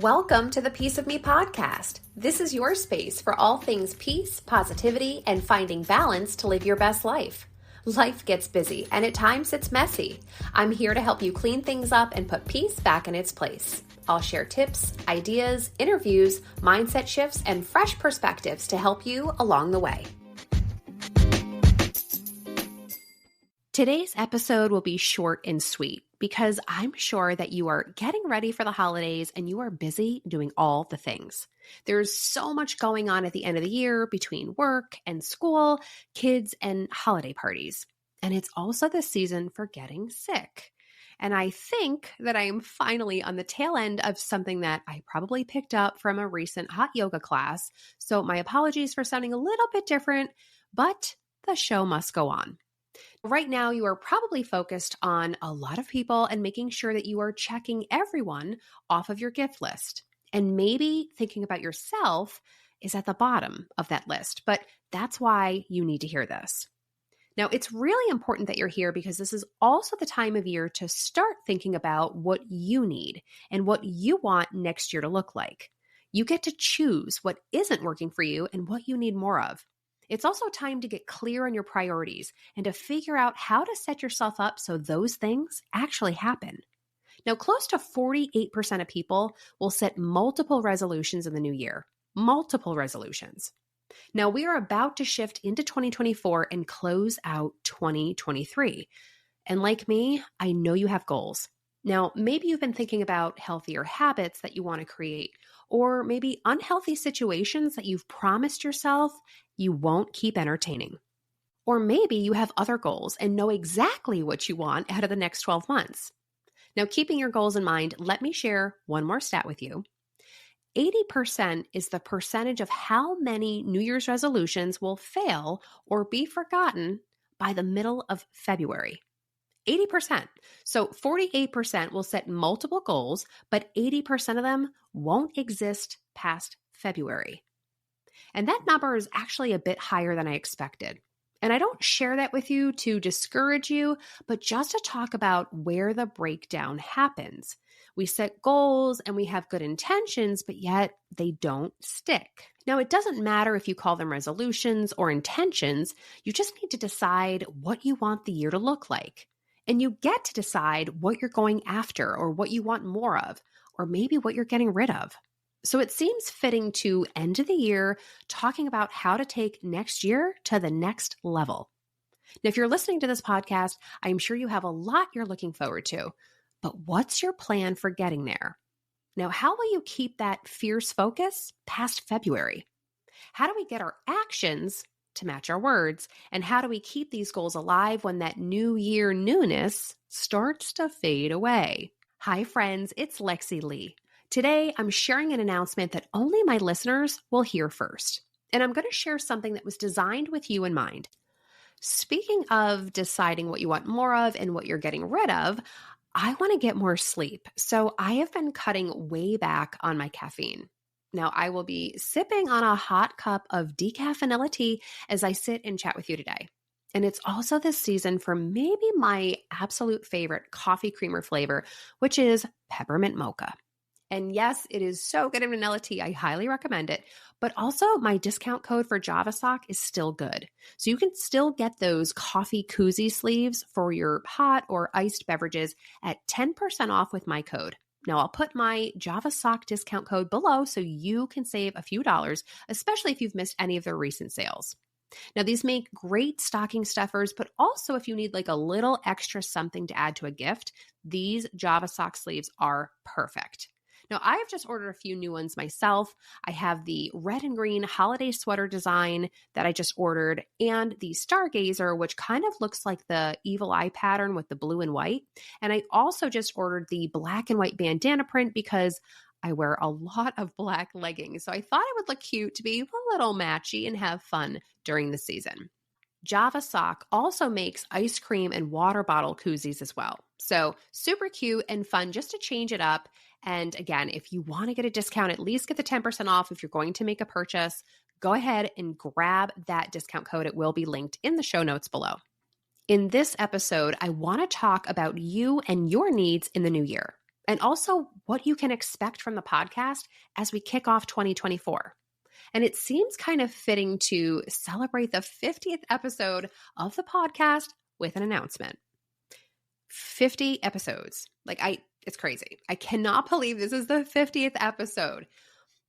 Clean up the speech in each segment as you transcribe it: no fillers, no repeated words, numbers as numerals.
Welcome to the Piece of Me podcast. This is your space for all things peace, positivity, and finding balance to live your best life. Life gets busy, and at times it's messy. I'm here to help you clean things up and put peace back in its place. I'll share tips, ideas, interviews, mindset shifts, and fresh perspectives to help you along the way. Today's episode will be short and sweet because I'm sure that you are getting ready for the holidays and you are busy doing all the things. There's so much going on at the end of the year between work and school, kids, and holiday parties. And it's also the season for getting sick. And I think that I am finally on the tail end of something that I probably picked up from a recent hot yoga class. So my apologies for sounding a little bit different, but the show must go on. Right now, you are probably focused on a lot of people and making sure that you are checking everyone off of your gift list. And maybe thinking about yourself is at the bottom of that list, but that's why you need to hear this. Now, it's really important that you're here because this is also the time of year to start thinking about what you need and what you want next year to look like. You get to choose what isn't working for you and what you need more of. It's also time to get clear on your priorities and to figure out how to set yourself up so those things actually happen. Now, close to 48% of people will set multiple resolutions in the new year. Multiple resolutions. Now, we are about to shift into 2024 and close out 2023. And like me, I know you have goals. Now, maybe you've been thinking about healthier habits that you want to create, or maybe unhealthy situations that you've promised yourself you won't keep entertaining. Or maybe you have other goals and know exactly what you want out of the next 12 months. Now, keeping your goals in mind, let me share one more stat with you. 80% is the percentage of how many New Year's resolutions will fail or be forgotten by the middle of February. 80%. So 48% will set multiple goals, but 80% of them won't exist past February. And that number is actually a bit higher than I expected. And I don't share that with you to discourage you, but just to talk about where the breakdown happens. We set goals and we have good intentions, but yet they don't stick. Now, it doesn't matter if you call them resolutions or intentions. You just need to decide what you want the year to look like. And you get to decide what you're going after or what you want more of, or maybe what you're getting rid of. So it seems fitting to end the year talking about how to take next year to the next level. Now, if you're listening to this podcast, I'm sure you have a lot you're looking forward to, but what's your plan for getting there? Now, how will you keep that fierce focus past February? How do we get our actions to match our words? And how do we keep these goals alive when that new year newness starts to fade away? Hi, friends, it's Lexy Leigh. Today, I'm sharing an announcement that only my listeners will hear first. And I'm going to share something that was designed with you in mind. Speaking of deciding what you want more of and what you're getting rid of, I want to get more sleep. So I have been cutting way back on my caffeine. Now, I will be sipping on a hot cup of decaf vanilla tea as I sit and chat with you today. And it's also this season for maybe my absolute favorite coffee creamer flavor, which is peppermint mocha. And yes, it is so good in vanilla tea. I highly recommend it. But also my discount code for JavaSock is still good. So you can still get those coffee koozie sleeves for your hot or iced beverages at 10% off with my code. Now, I'll put my JavaSock discount code below so you can save a few dollars, especially if you've missed any of their recent sales. Now, these make great stocking stuffers, but also if you need like a little extra something to add to a gift, these JavaSock sleeves are perfect. Now, I have just ordered a few new ones myself. I have the red and green holiday sweater design that I just ordered and the Stargazer, which kind of looks like the evil eye pattern with the blue and white. And I also just ordered the black and white bandana print because I wear a lot of black leggings. So I thought it would look cute to be a little matchy and have fun during the season. JavaSock also makes ice cream and water bottle koozies as well. So super cute and fun just to change it up. And again, if you want to get a discount, at least get the 10% off if you're going to make a purchase. Go ahead and grab that discount code. It will be linked in the show notes below. In this episode, I want to talk about you and your needs in the new year, and also what you can expect from the podcast as we kick off 2024. And it seems kind of fitting to celebrate the 50th episode of the podcast with an announcement. 50 episodes. It's crazy. I cannot believe this is the 50th episode.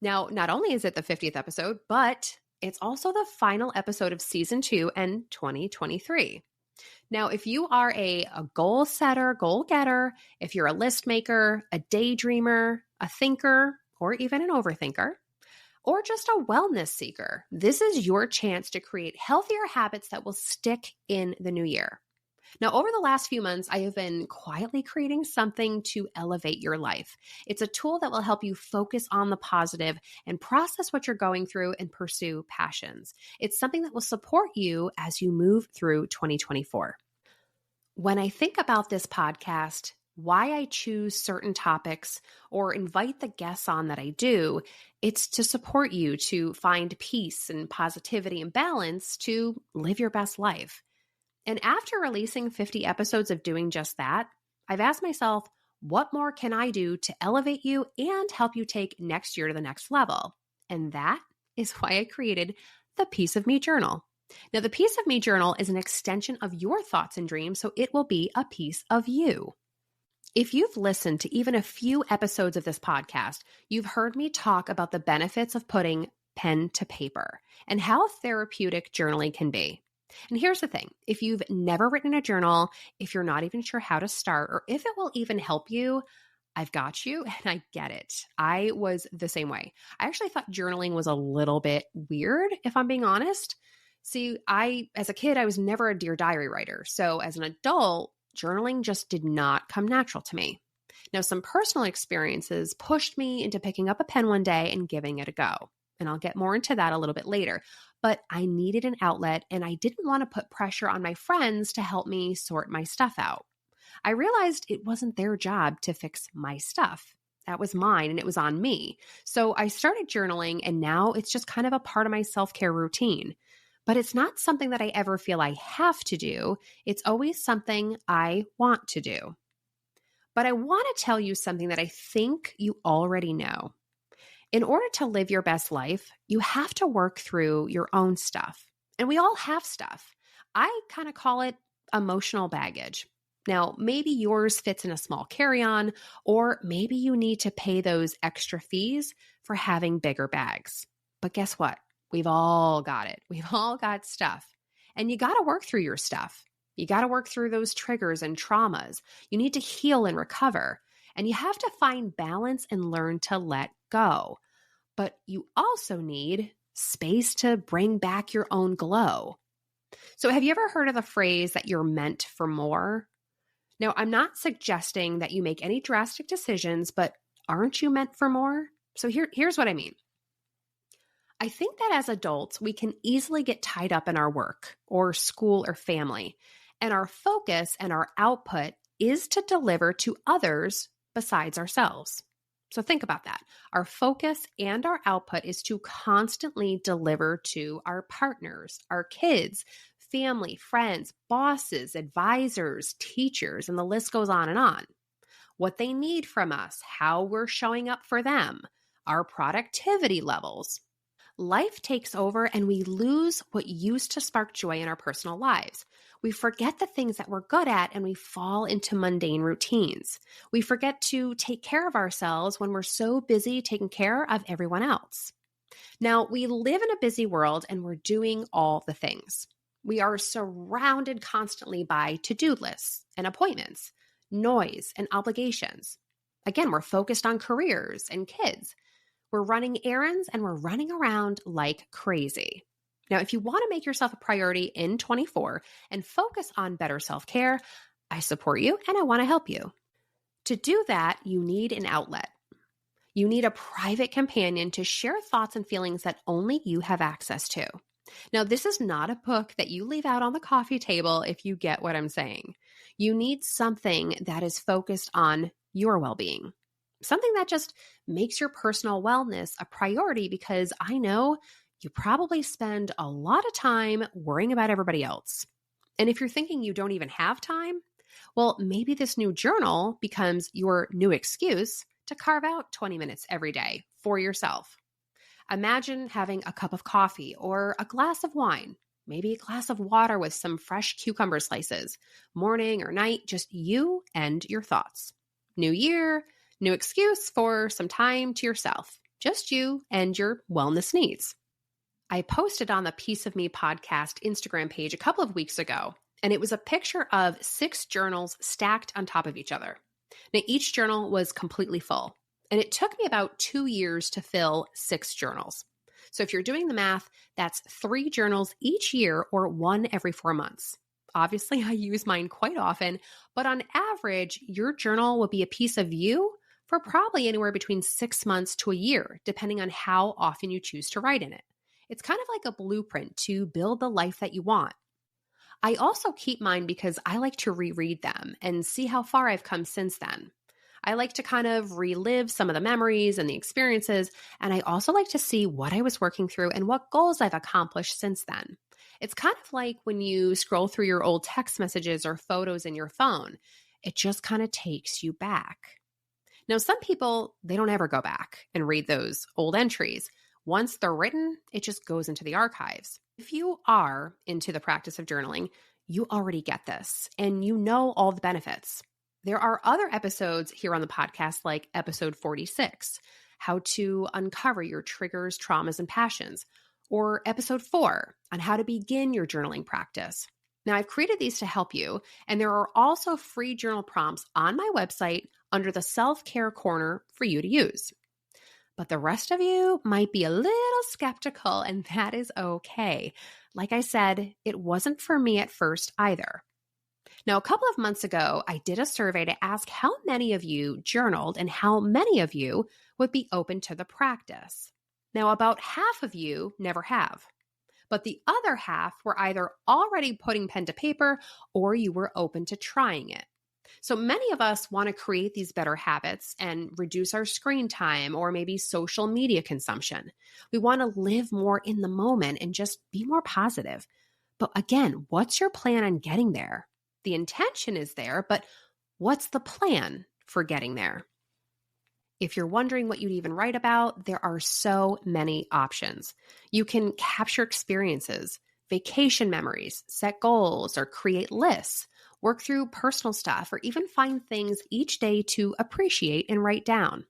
Now, not only is it the 50th episode, but it's also the final episode of season 2 and 2023. Now, if you are a goal setter, goal getter, if you're a list maker, a daydreamer, a thinker, or even an overthinker, or just a wellness seeker, this is your chance to create healthier habits that will stick in the new year. Now, over the last few months, I have been quietly creating something to elevate your life. It's a tool that will help you focus on the positive and process what you're going through and pursue passions. It's something that will support you as you move through 2024. When I think about this podcast, why I choose certain topics or invite the guests on that I do, it's to support you to find peace and positivity and balance to live your best life. And after releasing 50 episodes of doing just that, I've asked myself, what more can I do to elevate you and help you take next year to the next level? And that is why I created the Piece of Me Journal. Now, the Piece of Me Journal is an extension of your thoughts and dreams, so it will be a piece of you. If you've listened to even a few episodes of this podcast, you've heard me talk about the benefits of putting pen to paper and how therapeutic journaling can be. And here's the thing, if you've never written a journal, if you're not even sure how to start, or if it will even help you, I've got you and I get it. I was the same way. I actually thought journaling was a little bit weird, if I'm being honest. See, as a kid, I was never a Dear Diary writer. So as an adult, journaling just did not come natural to me. Now, some personal experiences pushed me into picking up a pen one day and giving it a go. And I'll get more into that a little bit later. But I needed an outlet and I didn't want to put pressure on my friends to help me sort my stuff out. I realized it wasn't their job to fix my stuff. That was mine and it was on me. So I started journaling and now it's just kind of a part of my self-care routine. But it's not something that I ever feel I have to do. It's always something I want to do. But I want to tell you something that I think you already know. In order to live your best life, you have to work through your own stuff. And we all have stuff. I kind of call it emotional baggage. Now, maybe yours fits in a small carry-on, or maybe you need to pay those extra fees for having bigger bags. But guess what? We've all got it. We've all got stuff. And you got to work through your stuff. You got to work through those triggers and traumas. You need to heal and recover. And you have to find balance and learn to let go. But you also need space to bring back your own glow. So have you ever heard of the phrase that you're meant for more? Now, I'm not suggesting that you make any drastic decisions, but aren't you meant for more? So here's what I mean. I think that as adults, we can easily get tied up in our work or school or family, and our focus and our output is to deliver to others besides ourselves. So think about that. Our focus and our output is to constantly deliver to our partners, our kids, family, friends, bosses, advisors, teachers, and the list goes on and on. What they need from us, how we're showing up for them, our productivity levels. Life takes over and we lose what used to spark joy in our personal lives. We forget the things that we're good at and we fall into mundane routines. We forget to take care of ourselves when we're so busy taking care of everyone else. Now, we live in a busy world and we're doing all the things. We are surrounded constantly by to-do lists and appointments, noise and obligations. Again, we're focused on careers and kids. We're running errands and we're running around like crazy. Now, if you want to make yourself a priority in 24 and focus on better self-care, I support you and I want to help you. To do that, you need an outlet. You need a private companion to share thoughts and feelings that only you have access to. Now, this is not a book that you leave out on the coffee table if you get what I'm saying. You need something that is focused on your well-being. Something that just makes your personal wellness a priority, because I know you probably spend a lot of time worrying about everybody else. And if you're thinking you don't even have time, well, maybe this new journal becomes your new excuse to carve out 20 minutes every day for yourself. Imagine having a cup of coffee or a glass of wine, maybe a glass of water with some fresh cucumber slices, morning or night, just you and your thoughts. New year, new excuse for some time to yourself, just you and your wellness needs. I posted on the Piece of Me podcast Instagram page a couple of weeks ago, and it was a picture of 6 journals stacked on top of each other. Now, each journal was completely full, and it took me about 2 years to fill 6 journals. So if you're doing the math, that's 3 journals each year or 1 every 4 months. Obviously, I use mine quite often, but on average, your journal will be a piece of you for probably anywhere between 6 months to a year, depending on how often you choose to write in it. It's kind of like a blueprint to build the life that you want. I also keep mine because I like to reread them and see how far I've come since then. I like to kind of relive some of the memories and the experiences, and I also like to see what I was working through and what goals I've accomplished since then. It's kind of like when you scroll through your old text messages or photos in your phone. It just kind of takes you back. Now, some people, they don't ever go back and read those old entries. Once they're written, it just goes into the archives. If you are into the practice of journaling, you already get this and you know all the benefits. There are other episodes here on the podcast, like episode 46, how to uncover your triggers, traumas, and passions, or episode 4 on how to begin your journaling practice. Now, I've created these to help you, and there are also free journal prompts on my website under the self-care corner for you to use. But the rest of you might be a little skeptical, and that is okay. Like I said, it wasn't for me at first either. Now, a couple of months ago, I did a survey to ask how many of you journaled and how many of you would be open to the practice. Now, about half of you never have, but the other half were either already putting pen to paper or you were open to trying it. So many of us want to create these better habits and reduce our screen time or maybe social media consumption. We want to live more in the moment and just be more positive. But again, what's your plan on getting there? The intention is there, but what's the plan for getting there? If you're wondering what you'd even write about, there are so many options. You can capture experiences, vacation memories, set goals, or create lists, work through personal stuff, or even find things each day to appreciate and write down.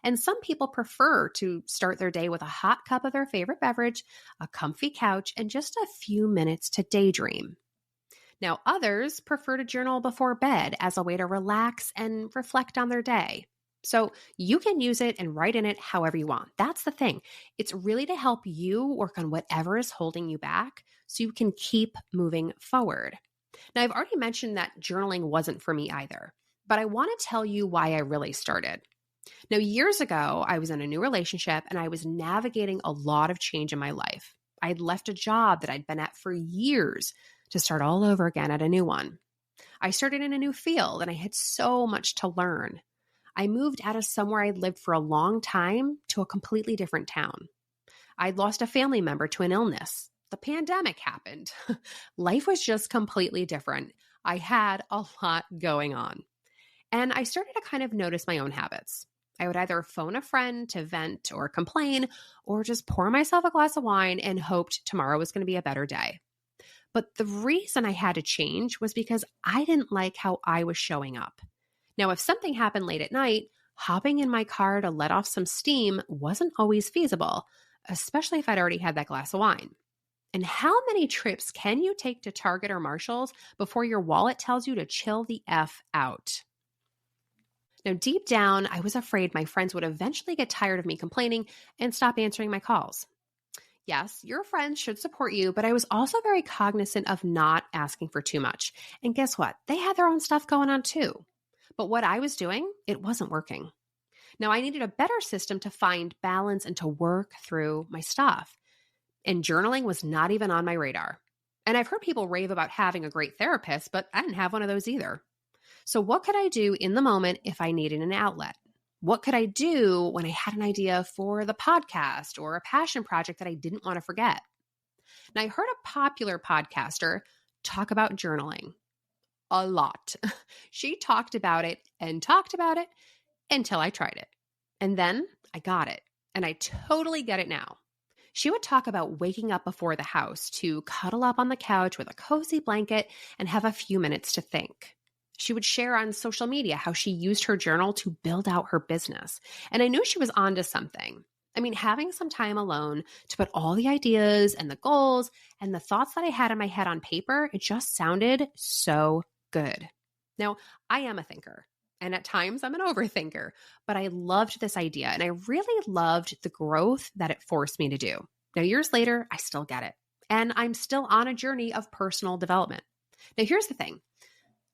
And some people prefer to start their day with a hot cup of their favorite beverage, a comfy couch, and just a few minutes to daydream. Now, others prefer to journal before bed as a way to relax and reflect on their day. So you can use it and write in it however you want. That's the thing. It's really to help you work on whatever is holding you back so you can keep moving forward. Now, I've already mentioned that journaling wasn't for me either, but I want to tell you why I really started. Now, years ago, I was in a new relationship and I was navigating a lot of change in my life. I had left a job that I'd been at for years to start all over again at a new one. I started in a new field and I had so much to learn. I moved out of somewhere I'd lived for a long time to a completely different town. I'd lost a family member to an illness. The pandemic happened. Life was just completely different. I had a lot going on. And I started to kind of notice my own habits. I would either phone a friend to vent or complain, or just pour myself a glass of wine and hoped tomorrow was going to be a better day. But the reason I had to change was because I didn't like how I was showing up. Now, if something happened late at night, hopping in my car to let off some steam wasn't always feasible, especially if I'd already had that glass of wine. And how many trips can you take to Target or Marshall's before your wallet tells you to chill the F out? Now, deep down, I was afraid my friends would eventually get tired of me complaining and stop answering my calls. Yes, your friends should support you, but I was also very cognizant of not asking for too much. And guess what? They had their own stuff going on too. But what I was doing, it wasn't working. Now, I needed a better system to find balance and to work through my stuff. And journaling was not even on my radar. And I've heard people rave about having a great therapist, but I didn't have one of those either. So what could I do in the moment if I needed an outlet? What could I do when I had an idea for the podcast or a passion project that I didn't want to forget? And I heard a popular podcaster talk about journaling a lot. She talked about it until I tried it. And then I got it, and I totally get it now. She would talk about waking up before the house to cuddle up on the couch with a cozy blanket and have a few minutes to think. She would share on social media how she used her journal to build out her business. And I knew she was onto something. I mean, having some time alone to put all the ideas and the goals and the thoughts that I had in my head on paper, it just sounded so good. Now, I am a thinker. And at times I'm an overthinker, but I loved this idea and I really loved the growth that it forced me to do. Now, years later, I still get it. And I'm still on a journey of personal development. Now, here's the thing.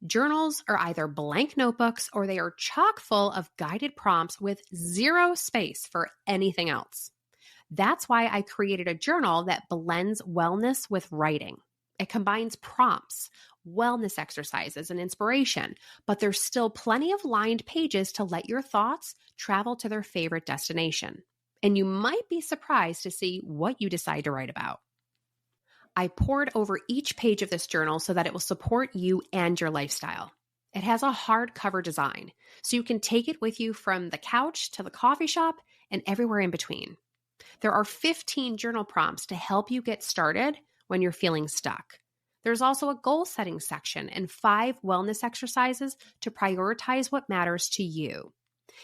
Journals are either blank notebooks or they are chock full of guided prompts with zero space for anything else. That's why I created a journal that blends wellness with writing. It combines prompts, wellness exercises, and inspiration, but there's still plenty of lined pages to let your thoughts travel to their favorite destination. And you might be surprised to see what you decide to write about. I poured over each page of this journal so that it will support you and your lifestyle. It has a hardcover design, so you can take it with you from the couch to the coffee shop and everywhere in between. There are 15 journal prompts to help you get started when you're feeling stuck. There's also a goal setting section and 5 wellness exercises to prioritize what matters to you.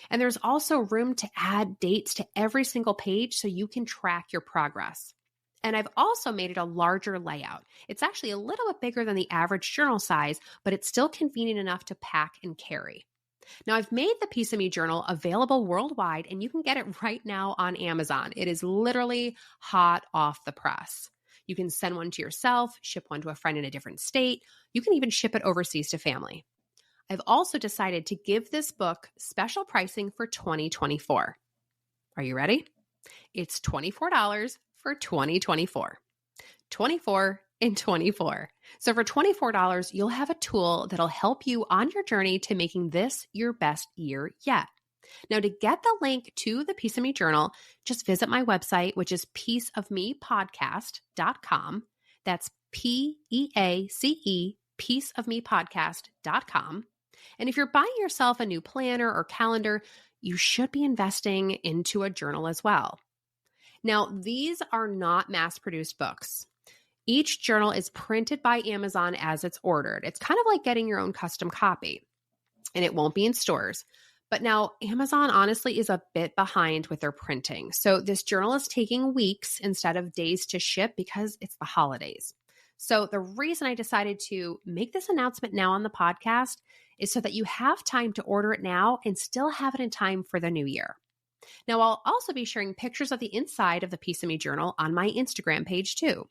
And there's also room to add dates to every single page so you can track your progress. And I've also made it a larger layout. It's actually a little bit bigger than the average journal size, but it's still convenient enough to pack and carry. Now, I've made the Piece of Me journal available worldwide, and you can get it right now on Amazon. It is literally hot off the press. You can send one to yourself, ship one to a friend in a different state. You can even ship it overseas to family. I've also decided to give this book special pricing for 2024. Are you ready? It's $24 for 2024. 24 and 24. So for $24, you'll have a tool that'll help you on your journey to making this your best year yet. Now, to get the link to the Piece of Me journal, just visit my website, which is peaceofmepodcast.com. That's Peace, peaceofmepodcast.com. And if you're buying yourself a new planner or calendar, you should be investing into a journal as well. Now, these are not mass-produced books. Each journal is printed by Amazon as it's ordered. It's kind of like getting your own custom copy, and it won't be in stores. But now Amazon honestly is a bit behind with their printing. So this journal is taking weeks instead of days to ship because it's the holidays. So the reason I decided to make this announcement now on the podcast is so that you have time to order it now and still have it in time for the new year. Now, I'll also be sharing pictures of the inside of the Piece of Me journal on my Instagram page too.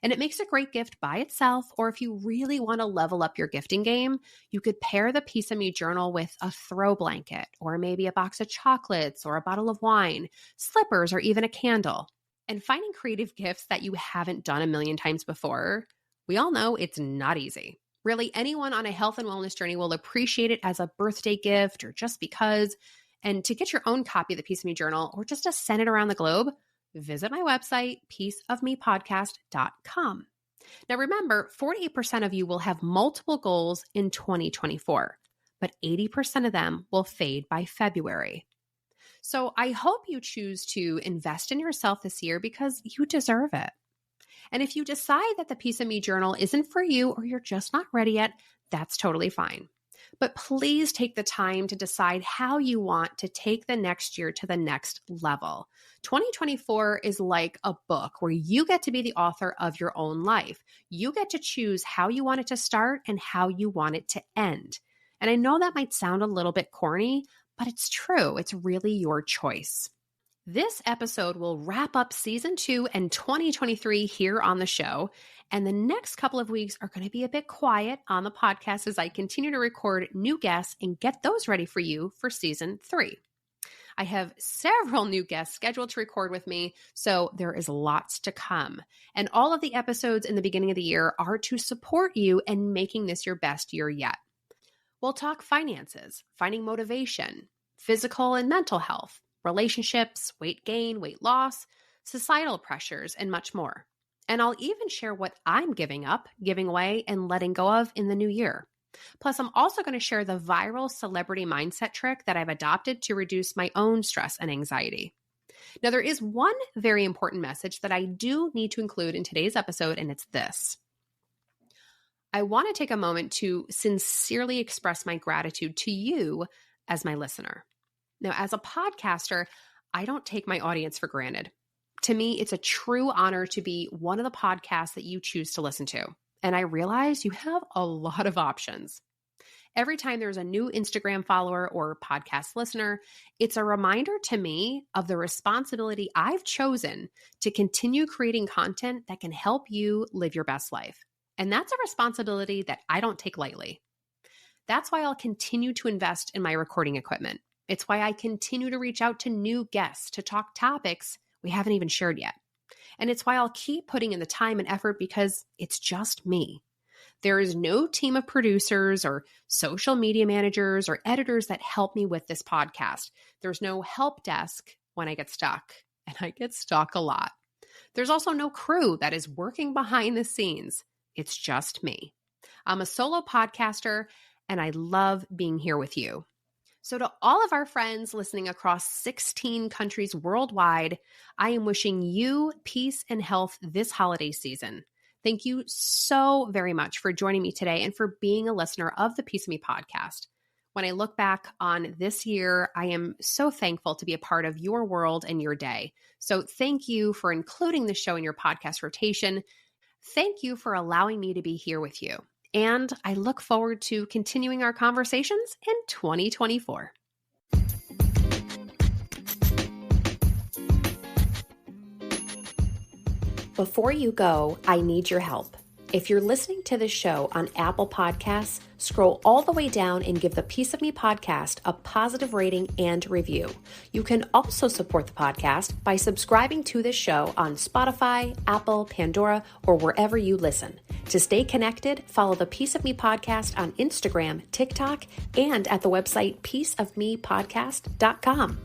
And it makes a great gift by itself, or if you really want to level up your gifting game, you could pair the Piece of Me journal with a throw blanket, or maybe a box of chocolates, or a bottle of wine, slippers, or even a candle. And finding creative gifts that you haven't done a million times before, we all know it's not easy. Really, anyone on a health and wellness journey will appreciate it as a birthday gift or just because. And to get your own copy of the Piece of Me journal, or just to send it around the globe, visit my website, peaceofmepodcast.com. Now remember, 48% of you will have multiple goals in 2024, but 80% of them will fade by February. So I hope you choose to invest in yourself this year because you deserve it. And if you decide that the Piece of Me journal isn't for you or you're just not ready yet, that's totally fine. But please take the time to decide how you want to take the next year to the next level. 2024 is like a book where you get to be the author of your own life. You get to choose how you want it to start and how you want it to end. And I know that might sound a little bit corny, but it's true. It's really your choice. This episode will wrap up season 2 and 2023 here on the show. And the next couple of weeks are going to be a bit quiet on the podcast as I continue to record new guests and get those ready for you for season 3. I have several new guests scheduled to record with me, so there is lots to come. And all of the episodes in the beginning of the year are to support you in making this your best year yet. We'll talk finances, finding motivation, physical and mental health, relationships, weight gain, weight loss, societal pressures, and much more. And I'll even share what I'm giving up, giving away, and letting go of in the new year. Plus, I'm also going to share the viral celebrity mindset trick that I've adopted to reduce my own stress and anxiety. Now, there is one very important message that I do need to include in today's episode, and it's this. I want to take a moment to sincerely express my gratitude to you as my listener. Now, as a podcaster, I don't take my audience for granted. To me, it's a true honor to be one of the podcasts that you choose to listen to. And I realize you have a lot of options. Every time there's a new Instagram follower or podcast listener, it's a reminder to me of the responsibility I've chosen to continue creating content that can help you live your best life. And that's a responsibility that I don't take lightly. That's why I'll continue to invest in my recording equipment. It's why I continue to reach out to new guests to talk topics we haven't even shared yet. And it's why I'll keep putting in the time and effort because it's just me. There is no team of producers or social media managers or editors that help me with this podcast. There's no help desk when I get stuck, and I get stuck a lot. There's also no crew that is working behind the scenes. It's just me. I'm a solo podcaster, and I love being here with you. So to all of our friends listening across 16 countries worldwide, I am wishing you peace and health this holiday season. Thank you so very much for joining me today and for being a listener of the Piece of Me podcast. When I look back on this year, I am so thankful to be a part of your world and your day. So thank you for including the show in your podcast rotation. Thank you for allowing me to be here with you. And I look forward to continuing our conversations in 2024. Before you go, I need your help. If you're listening to this show on Apple Podcasts, scroll all the way down and give the Piece of Me podcast a positive rating and review. You can also support the podcast by subscribing to this show on Spotify, Apple, Pandora, or wherever you listen. To stay connected, follow the Piece of Me podcast on Instagram, TikTok, and at the website pieceofmepodcast.com.